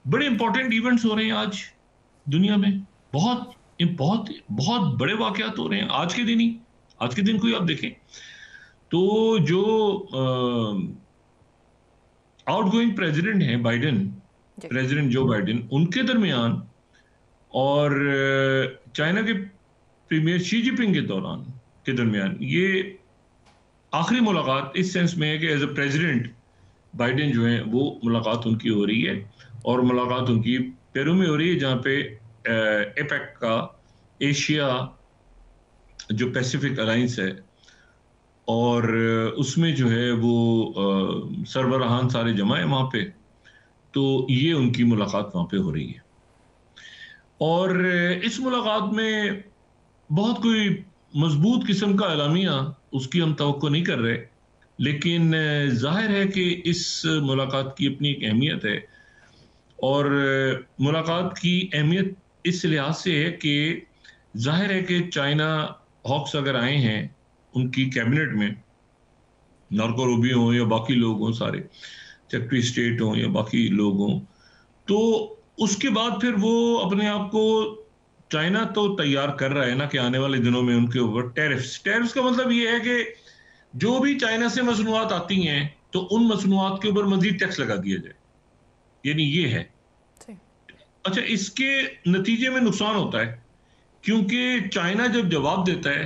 बड़े important events हो रहे हैं आज दुनिया में। बहुत बहुत बहुत बड़े वाकयात हो रहे हैं आज के दिन ही। आज के दिन को ही आप देखें तो जो आउटगोइंग प्रेसिडेंट हैं बाइडेन, जी। प्रेसिडेंट जो बाइडेन, उनके दरमियान और चाइना के प्रीमियर शी जिनपिंग के दौरान के दरमियान ये आखिरी मुलाकात इस सेंस में है कि एज अ प्रेसिडेंट बाइडेन जो है वो मुलाकात उनकी हो रही है। और मुलाकात उनकी पेरू में हो रही है, जहां पे एपेक का, एशिया जो पैसिफिक अलायंस है, और उसमें जो है वो सरबराहान सारे जमा है वहां पे। तो ये उनकी मुलाकात वहां पे हो रही है। और इस मुलाकात में बहुत कोई मजबूत किस्म का एलामिया उसकी हम तवक्को नहीं कर रहे, लेकिन जाहिर है कि इस मुलाकात की अपनी एक अहमियत है। और मुलाकात की अहमियत इस लिहाज से है कि जाहिर है कि चाइना हॉक्स अगर आए हैं उनकी कैबिनेट में, नार्को रूबियो हों या बाकी लोग हों, सारे सेक्रेटरी स्टेट हों या बाकी लोग हों, तो उसके बाद फिर वो अपने आप को, चाइना तो तैयार कर रहा है ना कि आने वाले दिनों में उनके ऊपर टैरिफ्स, टैरिफ्स का मतलब ये है कि जो भी चाइना से मसनूआत आती हैं तो उन मसनूआत के ऊपर मजीद टैक्स लगा दिया जाए, यानी ये है। जी। अच्छा, इसके नतीजे में नुकसान होता है, क्योंकि चाइना जब जवाब देता है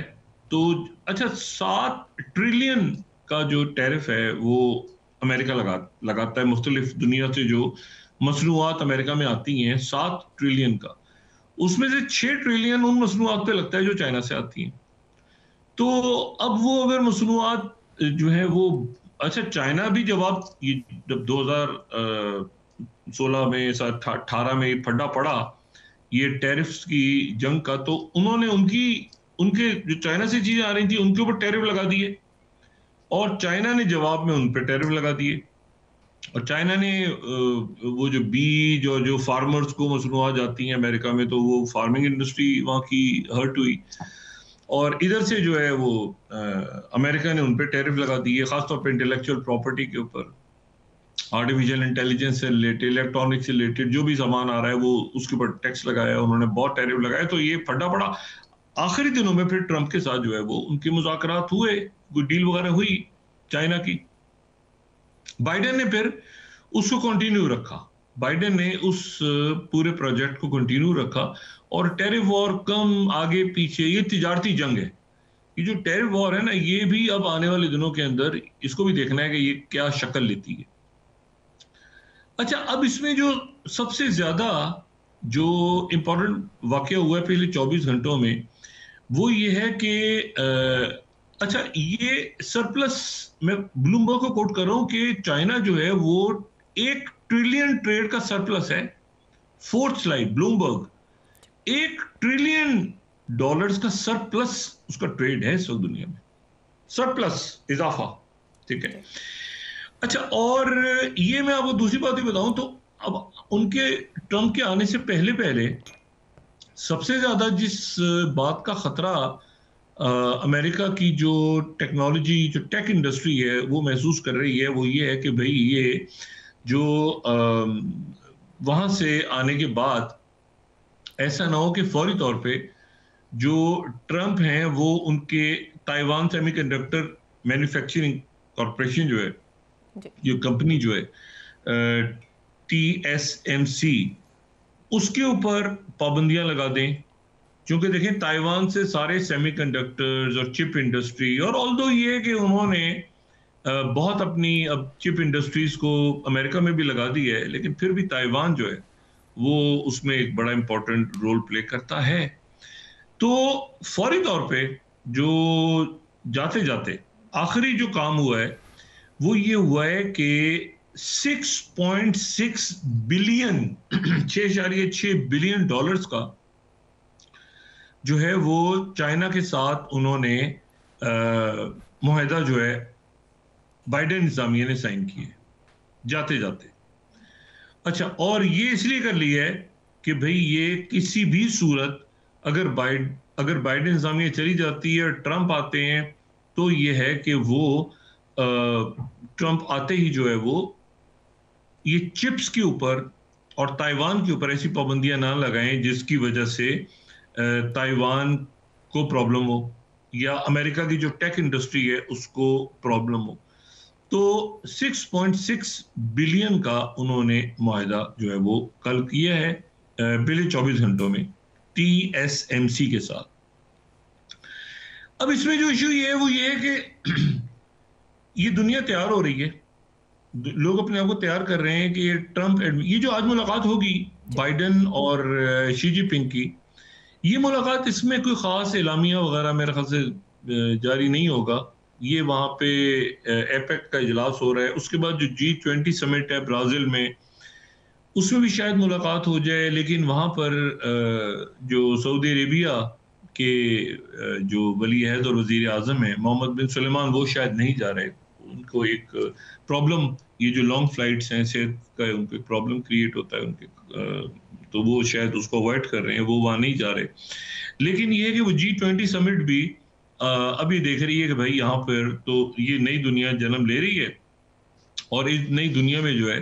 तो, अच्छा, 7 ट्रिलियन का जो टैरिफ है वो अमेरिका लगाता है मुख्तलिफ दुनिया से जो मसनूआत अमेरिका में आती हैं, 7 ट्रिलियन का। उसमें से 6 ट्रिलियन उन मसनूआत पे लगता है जो चाइना से आती हैं। तो अब वो अगर मसनूआत जो है वो, अच्छा, चाइना भी जवाब, ये जब 2016 में, 18 में ये फड्डा पड़ा ये टैरिफ्स की जंग का, तो उन्होंने उनकी, उनके जो चाइना से चीजें आ रही थी उनके ऊपर टैरिफ लगा दिए, और चाइना ने जवाब में उन पर टैरिफ लगा दिए। और चाइना ने वो जो बीज और जो फार्मर्स को मसनूआत जाती हैं अमेरिका में, तो वो फार्मिंग इंडस्ट्री वहाँ की हर्ट हुई। और इधर से जो है वो अमेरिका ने उन पे टैरिफ लगा दिए, खासतौर पे इंटेलेक्चुअल प्रॉपर्टी के ऊपर, आर्टिफिशियल इंटेलिजेंस से रिलेटेड, इलेक्ट्रॉनिक से रिलेटेड जो भी सामान आ रहा है वो उसके ऊपर टैक्स लगाया, उन्होंने बहुत टैरिफ लगाया। तो ये फटा पड़ा। आखिरी दिनों में फिर ट्रंप के साथ जो है वो उनके मुज़ाकरात हुए, कोई डील वगैरह हुई चाइना की। बाइडेन ने फिर उसको कंटिन्यू रखा, बाइडेन ने उस पूरे प्रोजेक्ट को कंटिन्यू रखा। और टैरिफ वॉर कम आगे पीछे, ये तिजारती जंग है। ये जो टैरिफ वॉर है ना, ये भी अब आने वाले दिनों के अंदर इसको भी देखना है कि ये क्या शक्ल लेती है। अच्छा, अब इसमें जो सबसे ज्यादा जो इंपॉर्टेंट वाकया हुआ है पिछले 24 घंटों में, वो ये है कि अच्छा, ये सरप्लस, मैं ब्लूमबर्ग को कोट कर रहा हूं कि चाइना जो है वो 1 ट्रिलियन ट्रेड का सरप्लस है। Fourth slide, Bloomberg, 1 trillion dollars का सरप्लस उसका ट्रेड है इस वक्त दुनिया में, सरप्लस, इजाफा। ठीक है। जी। अच्छा, और ये मैं आपको दूसरी बात ही बताऊं तो, अब उनके, ट्रंप के आने से पहले पहले सबसे ज्यादा जिस बात का खतरा अमेरिका की जो टेक्नोलॉजी, जो टेक इंडस्ट्री है वो महसूस कर रही है, वो ये है कि भाई ये जो वहां से आने के बाद ऐसा ना हो कि फौरी तौर पे जो ट्रंप हैं वो उनके ताइवान सेमीकंडक्टर मैन्युफैक्चरिंग कॉरपोरेशन जो है, जी। ये कंपनी जो है TSMC, उसके ऊपर पाबंदियां लगा दें। क्योंकि देखें, ताइवान से सारे सेमीकंडक्टर्स और चिप इंडस्ट्री, और ऑल्दो ये है कि उन्होंने बहुत अपनी अब चिप इंडस्ट्रीज को अमेरिका में भी लगा दी है, लेकिन फिर भी ताइवान जो है वो उसमें एक बड़ा इंपॉर्टेंट रोल प्ले करता है। तो फौरी तौर पे जो जाते जाते आखिरी जो काम हुआ है वो ये हुआ है कि 6.6 बिलियन 6.6 बिलियन डॉलर्स का जो है वो चाइना के साथ उन्होंने मुआहदा जो है बाइडेन इंतजामिया ने साइन किए जाते जाते। अच्छा, और ये इसलिए कर लिया है कि भाई ये किसी भी सूरत, अगर बाइडेन इंतजामिया चली जाती है और ट्रंप आते हैं, तो ये है कि वो ट्रंप आते ही जो है वो ये चिप्स के ऊपर और ताइवान के ऊपर ऐसी पाबंदियां ना लगाएं जिसकी वजह से ताइवान को प्रॉब्लम हो या अमेरिका की जो टेक इंडस्ट्री है उसको प्रॉब्लम हो। तो 6.6 बिलियन का उन्होंने मुआहदा जो है वो कल किया है पिछले 24 घंटों में TSMC के साथ। अब इसमें जो इशू ये है वो ये है कि ये दुनिया तैयार हो रही है, लोग अपने आप को तैयार कर रहे हैं कि ये जो आज मुलाकात होगी बाइडेन और शी जिनपिंग की, ये मुलाकात, इसमें कोई खास एलामिया वगैरह मेरे ख्याल से जारी नहीं होगा। ये वहां पे एपेक का इजलास हो रहा है, उसके बाद जो G20 समिट है ब्राजील में, उसमें भी शायद मुलाकात हो जाए। लेकिन वहां पर जो सऊदी अरेबिया के जो वली अहद और वजीर आजम है मोहम्मद बिन सुलेमान, वो शायद नहीं जा रहे। उनको एक प्रॉब्लम, ये जो लॉन्ग फ्लाइट्स हैं सेहत का उनको प्रॉब्लम क्रिएट होता है उनके, तो वो शायद उसको अवॉइड कर रहे हैं, वो वहां नहीं जा रहे। लेकिन ये है कि वो G20 समिट भी अभी देख रही है कि भाई यहाँ पर तो ये नई दुनिया जन्म ले रही है, और इस नई दुनिया में जो है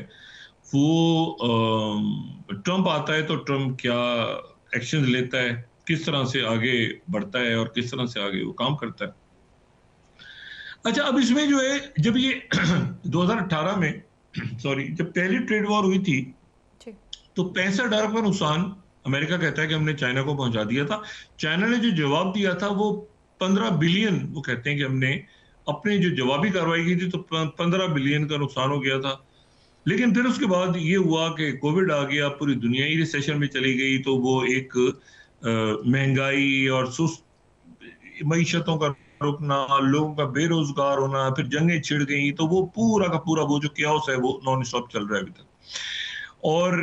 वो ट्रंप आता है तो ट्रंप क्या एक्शन लेता है, किस तरह से आगे बढ़ता है और किस तरह से आगे वो काम करता है। अच्छा, अब इसमें जो है जब ये 2018 में सॉरी जब पहली ट्रेड वॉर हुई थी तो 65 अरब का नुकसान अमेरिका कहता है कि हमने चाइना को पहुंचा दिया था। चाइना ने जो जवाब दिया था वो 15 बिलियन, वो कहते हैं कि हमने अपने जो जवाबी कार्रवाई की थी तो 15 बिलियन का नुकसान हो गया था। लेकिन फिर उसके बाद ये हुआ कि कोविड आ गया, पूरी दुनिया ही रिसेशन में चली गई, तो वो एक महंगाई और सुस्त मईशतों का रुकना, लोगों का बेरोजगार होना, फिर जंगें छिड़ गई, तो वो पूरा का पूरा वो जो क्याओस है वो नॉन स्टॉप चल रहा है अभी तक। और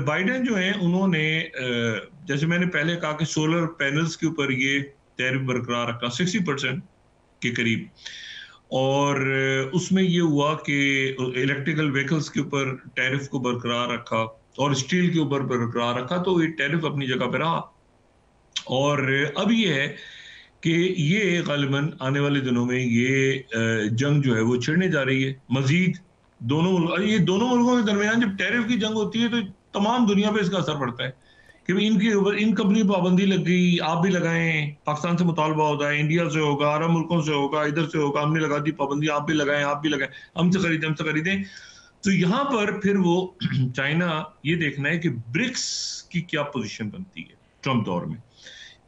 बाइडेन जो है उन्होंने जैसे मैंने पहले कहा कि सोलर पैनल्स के ऊपर ये टैरिफ बरकरार रखा 60% के करीब, और उसमें ये हुआ कि इलेक्ट्रिकल व्हीकल्स के ऊपर टैरिफ को बरकरार रखा और स्टील के ऊपर बरकरार रखा, तो ये टैरिफ अपनी जगह पर रहा। और अब ये है कि ये गालिबन आने वाले दिनों में ये जंग जो है वो छिड़ने जा रही है मजीद। ये दोनों मुल्कों के दरमियान जब टैरिफ की जंग होती है तो तमाम दुनिया पे इसका असर पड़ता है कि इनके ऊपर इन कंपनी पाबंदी लग गई, आप भी लगाएं, पाकिस्तान से मुतालबा होता है, इंडिया से होगा, अरब मुल्कों से होगा, इधर से होगा, हमने लगा दी पाबंदी, आप भी लगाएं, हमसे खरीदें। तो यहाँ पर फिर वो चाइना ये देखना है कि ब्रिक्स की क्या पोजीशन बनती है ट्रंप दौर में।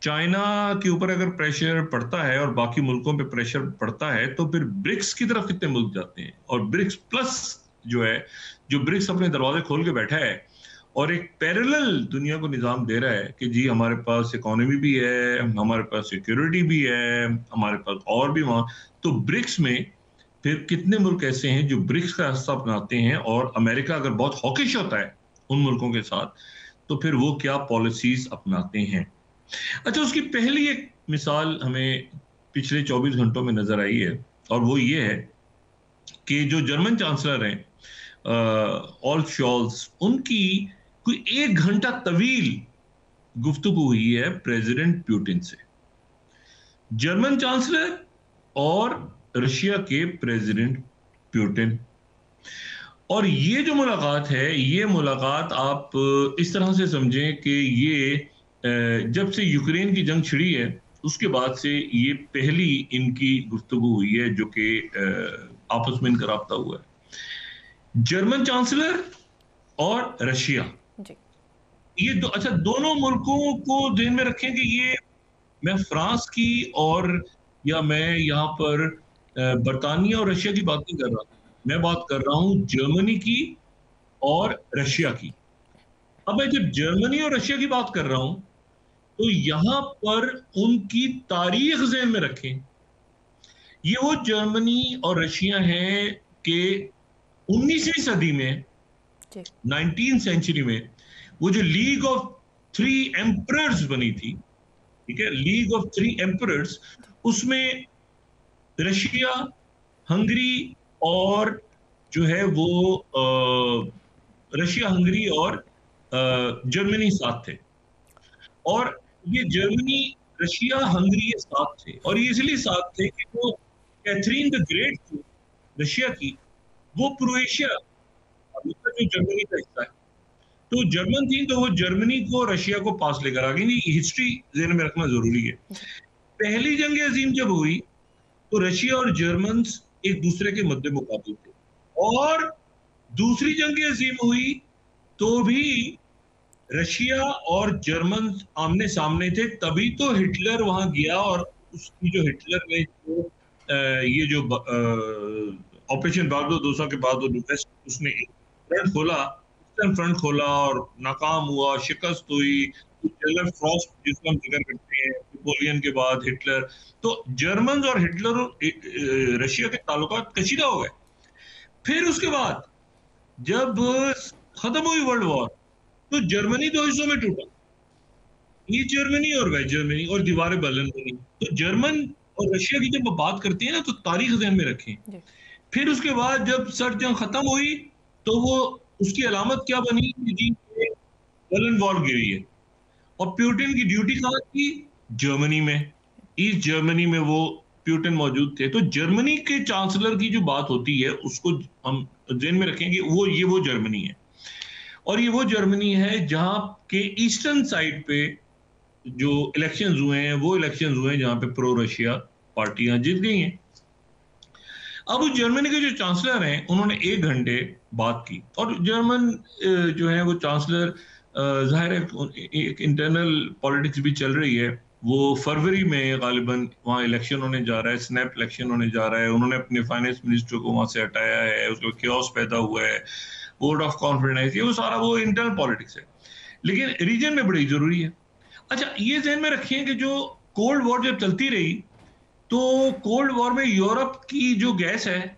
चाइना के ऊपर अगर प्रेशर पड़ता है और बाकी मुल्कों पे प्रेशर पड़ता है तो फिर ब्रिक्स की तरफ कितने मुल्क जाते हैं, और ब्रिक्स प्लस जो है, जो ब्रिक्स अपने दरवाजे खोल के बैठा है और एक पैरेलल दुनिया को निजाम दे रहा है कि जी हमारे पास इकोनॉमी भी है, हमारे पास सिक्योरिटी भी है, हमारे पास और भी वहां, तो ब्रिक्स में फिर कितने मुल्क ऐसे हैं जो ब्रिक्स का हिस्सा अपनाते हैं, और अमेरिका अगर बहुत हॉकिश होता है उन मुल्कों के साथ तो फिर वो क्या पॉलिसीज अपनाते हैं। अच्छा, उसकी पहली एक मिसाल हमें पिछले 24 घंटों में नजर आई है, और वो ये है कि जो जर्मन चांसलर हैं ओल्फ शॉल्स, उनकी कोई 1 घंटा तवील गुफ्तगू हुई है प्रेसिडेंट पुतिन से। जर्मन चांसलर और रशिया के प्रेसिडेंट पुतिन, और ये जो मुलाकात है, ये मुलाकात आप इस तरह से समझें कि ये जब से यूक्रेन की जंग छिड़ी है उसके बाद से ये पहली इनकी गुफ्तगू हुई है जो कि आपस में इनका राब्ता हुआ है। जर्मन चांसलर और रशिया जी। ये अच्छा, दोनों मुल्कों को ध्यान में रखें कि ये, मैं फ्रांस की और या मैं यहाँ पर बरतानिया और रशिया की बात नहीं कर रहा, मैं बात कर रहा हूं जर्मनी की और रशिया की। अब मैं जब जर्मनी और रशिया की बात कर रहा हूं तो यहां पर उनकी तारीख ज़हन में रखें। ये वो जर्मनी और रशिया हैं कि 19वीं सदी में, 19th सेंचुरी में, वो जो लीग ऑफ 3 एम्परर्स बनी थी, ठीक है, लीग ऑफ 3 एम्परर्स, उसमें रशिया, हंगरी और जो है वो रशिया, हंगरी और जर्मनी साथ थे। और ये जर्मनी, रशिया, हंगरी ये साथ थे, और ये इसलिए साथ थे कि वो कैथरीन द ग्रेट थी रशिया की, वो क्रोएशिया जो जर्मनी का हिस्सा है, तो जर्मन थी तो वो जर्मनी को रशिया को पास लेकर आ गई। हिस्ट्री ज़हन में रखना जरूरी है। पहली जंग अजीम जब हुई तो रशिया और जर्मन एक दूसरे के मद्दे मुकाबले थे, और दूसरी जंग अजीम हुई तो भी रशिया और जर्मन आमने सामने थे। तभी तो हिटलर वहां गया और उसकी जो हिटलर ने जो ये जो ऑपरेशन बारदोसा के बाद उसने फ्रंट खोला, फ्रंट खोला और नाकाम हुआ, शिकस्त हुई। जनरल फ्रॉस्ट जिसका हम जिक्र करते हैं, नेपोलियन के बाद हिटलर, तो जर्मन और हिटलर और रशिया के ताल्लुकात कशीदा हो गए। फिर उसके बाद जब खत्म हुई वर्ल्ड वॉर तो जर्मनी दो हिस्सों में टूटा, ईस्ट जर्मनी और वेस्ट जर्मनी, और दीवारें बर्लिन बनी। तो जर्मन और रशिया की जब बात करते हैं ना तो तारीख ध्यान में रखें। फिर उसके बाद जब सर्द जंग खत्म हुई तो वो उसकी अलामत क्या बनी कि बर्लिन वॉल गिरी है, और प्यूटिन की ड्यूटी कहाँ थी? जर्मनी में, ईस्ट जर्मनी में वो प्यूटिन मौजूद थे। तो जर्मनी के चांसलर की जो बात होती है उसको हम ध्यान में रखेंगे, वो जर्मनी है, और ये वो जर्मनी है जहां के ईस्टर्न साइड पे जो इलेक्शंस हुए हैं वो इलेक्शंस हुए हैं जहां पे प्रो रशिया पार्टियां जीत गई हैं। अब उस जर्मनी के जो चांसलर हैं उन्होंने 1 घंटे बात की, और जर्मन जो है वो चांसलर, जाहिर है एक इंटरनल पॉलिटिक्स भी चल रही है। वो फरवरी में गालिबन वहाँ इलेक्शन होने जा रहा है, स्नैप इलेक्शन होने जा रहा है। उन्होंने अपने फाइनेंस मिनिस्टर को वहां से हटाया है, उसको क्योस पैदा हुआ है, वोट ऑफ कॉन्फिडेंस, ये वो सारा वो इंटरनल पॉलिटिक्स है, लेकिन रीजन में बड़ी जरूरी है। अच्छा, ये ध्यान में रखिए कि जो कोल्ड वॉर जब चलती रही तो कोल्ड वॉर में यूरोप की जो गैस है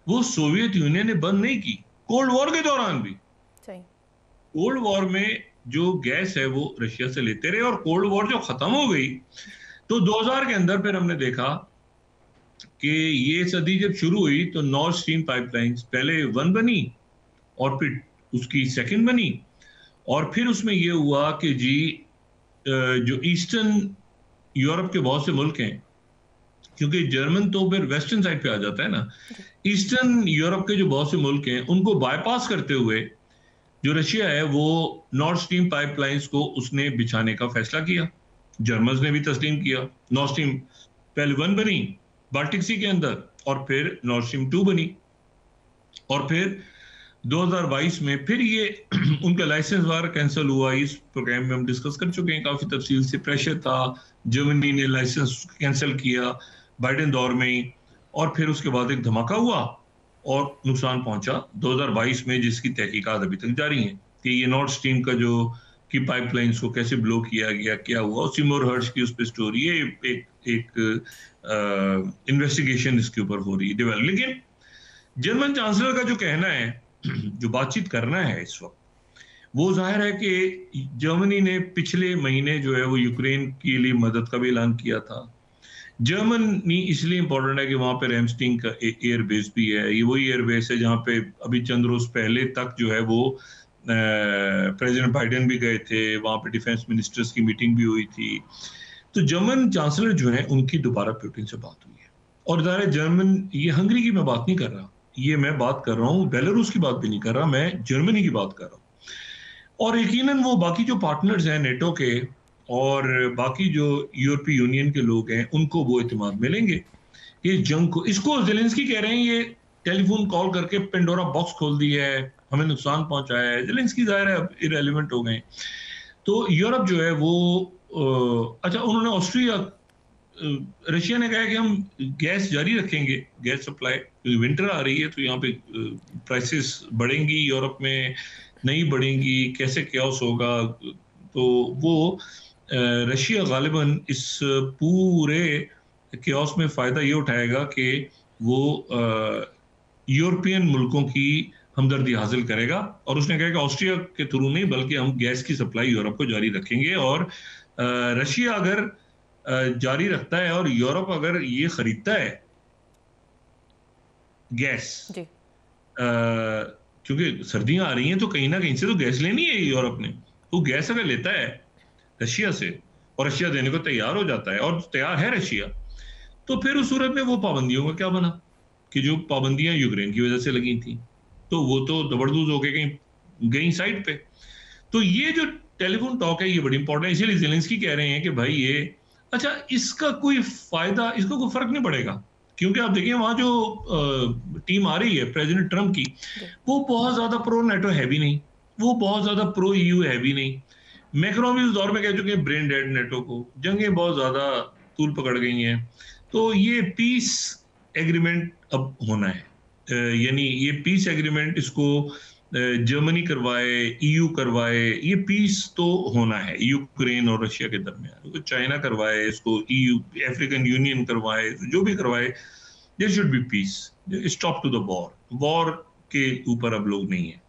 वो सोवियत यूनियन ने बंद नहीं की, कोल्ड वॉर के दौरान भी। कोल्ड वॉर में जो गैस है वो रशिया से लेते रहे, और कोल्ड वॉर जो खत्म हो गई तो 2000 के अंदर फिर हमने देखा कि ये सदी जब शुरू हुई तो नॉर्थ स्ट्रीम पाइपलाइंस पहले 1 बनी और फिर उसकी 2nd बनी, और फिर उसमें ये हुआ कि जी जो ईस्टर्न यूरोप के बहुत से मुल्क हैं, क्योंकि जर्मन तो फिर वेस्टर्न साइड पे आ जाता है ना, ईस्टर्न यूरोप के जो बहुत से मुल्क हैं उनको बाईपास करते हुए जो रशिया है वो नॉर्थ स्ट्रीम पाइपलाइंस को उसने बिछाने का फैसला किया। जर्मन्स ने भी तस्लीम किया। नॉर्थ स्ट्रीम पहले 1 बनी बाल्टिक सी के अंदर, और फिर नॉर्थ स्ट्रीम 2 बनी, और फिर 2022 में फिर ये उनका लाइसेंस वार कैंसिल हुआ। इस प्रोग्राम में हम डिस्कस कर चुके हैं काफी तफसील से। प्रेशर था, जर्मनी ने लाइसेंस कैंसिल किया बाइडेन दौर में ही, और फिर उसके बाद एक धमाका हुआ और नुकसान पहुंचा 2022 में, जिसकी तहकीकात अभी तक जारी है कि ये नॉर्थ स्ट्रीम का जो की पाइपलाइंस को कैसे ब्लो किया गया, क्या हुआ। सिमोर हर्श की उस पर स्टोरी है, एक इन्वेस्टिगेशन इसके ऊपर हो रही है डेवलप। लेकिन जर्मन चांसलर का जो कहना है, जो बातचीत करना है इस वक्त, वो जाहिर है कि जर्मनी ने पिछले महीने जो है वो यूक्रेन के लिए मदद का भी ऐलान किया था। जर्मनी इसलिए इंपॉर्टेंट है कि वहां पे रैमस्टीन का एयर बेस भी है। ये वही एयर बेस है जहां पे अभी चंद रोज पहले तक जो है वो प्रेसिडेंट बाइडेन भी गए थे, वहां पे डिफेंस मिनिस्टर्स की मीटिंग भी हुई थी। तो जर्मन चांसलर जो है उनकी दोबारा पुतिन से बात हुई है, और जाहिर है जर्मन, ये हंगरी की मैं बात नहीं कर रहा, ये मैं बात कर रहा हूँ बेलारूस की बात भी नहीं कर रहा, मैं जर्मनी की बात कर रहा हूँ। और यकीनन वो बाकी जो पार्टनर्स हैं नेटो के और बाकी जो यूरोपीय यूनियन के लोग हैं उनको वो इत्मीनान मिलेंगे ये जंग को। इसको ज़ेलेंस्की कह रहे हैं ये टेलीफोन कॉल करके पेंडोरा बॉक्स खोल दिया है, हमें नुकसान पहुंचाया है। ज़ेलेंस्की जाहिर है अब इरेलीवेंट हो गए। तो यूरोप जो है वो अच्छा, उन्होंने ऑस्ट्रिया, रशिया ने कहा कि हम गैस जारी रखेंगे, गैस सप्लाई, क्योंकि विंटर आ रही है तो यहाँ पे प्राइसेस बढ़ेंगी, यूरोप में नहीं बढ़ेंगी, कैसे क्यास होगा। तो वो रशिया गालिबन इस पूरे क्यास में फायदा ये उठाएगा कि वो यूरोपियन मुल्कों की हमदर्दी हासिल करेगा, और उसने कहा कि ऑस्ट्रिया के थ्रू नहीं बल्कि हम गैस की सप्लाई यूरोप को जारी रखेंगे। और रशिया अगर जारी रखता है और यूरोप अगर ये खरीदता है गैस, क्योंकि सर्दियां आ रही हैं तो कहीं ना कहीं से तो गैस लेनी है यूरोप ने, तो गैस अगर लेता है रशिया से और रशिया देने को तैयार हो जाता है और तैयार है रशिया, तो फिर उस सूरत में वो पाबंदियों का क्या बना कि जो पाबंदियां यूक्रेन की वजह से लगी थी तो वो तो जबरदस्त हो गई साइड पे। तो ये जो टेलीफोन टॉक है ये बड़ी इंपॉर्टेंट है, इसीलिए ज़ेलेंस्की कह रहे हैं कि भाई ये अच्छा, इसका कोई फायदा, इसका कोई फर्क नहीं पड़ेगा, क्योंकि आप देखिए वहां जो टीम आ रही है प्रेसिडेंट ट्रम्प की, वो बहुत ज्यादा प्रो नेटो है भी नहीं, वो बहुत ज्यादा प्रो ईयू है भी नहीं। मैक्रोन भी उस दौर में कह चुके हैं ब्रेन डेड नेटो को, जंगें बहुत ज्यादा तूल पकड़ गई हैं। तो ये पीस एग्रीमेंट अब होना है, यानी ये पीस एग्रीमेंट, इसको जर्मनी करवाए, ईयू करवाए, ये पीस तो होना है यूक्रेन और रशिया के दरमियान, तो चाइना करवाए इसको, ईयू, अफ्रीकन यूनियन करवाए, जो भी करवाए, there should be peace, stop to the war. War के ऊपर अब लोग नहीं है।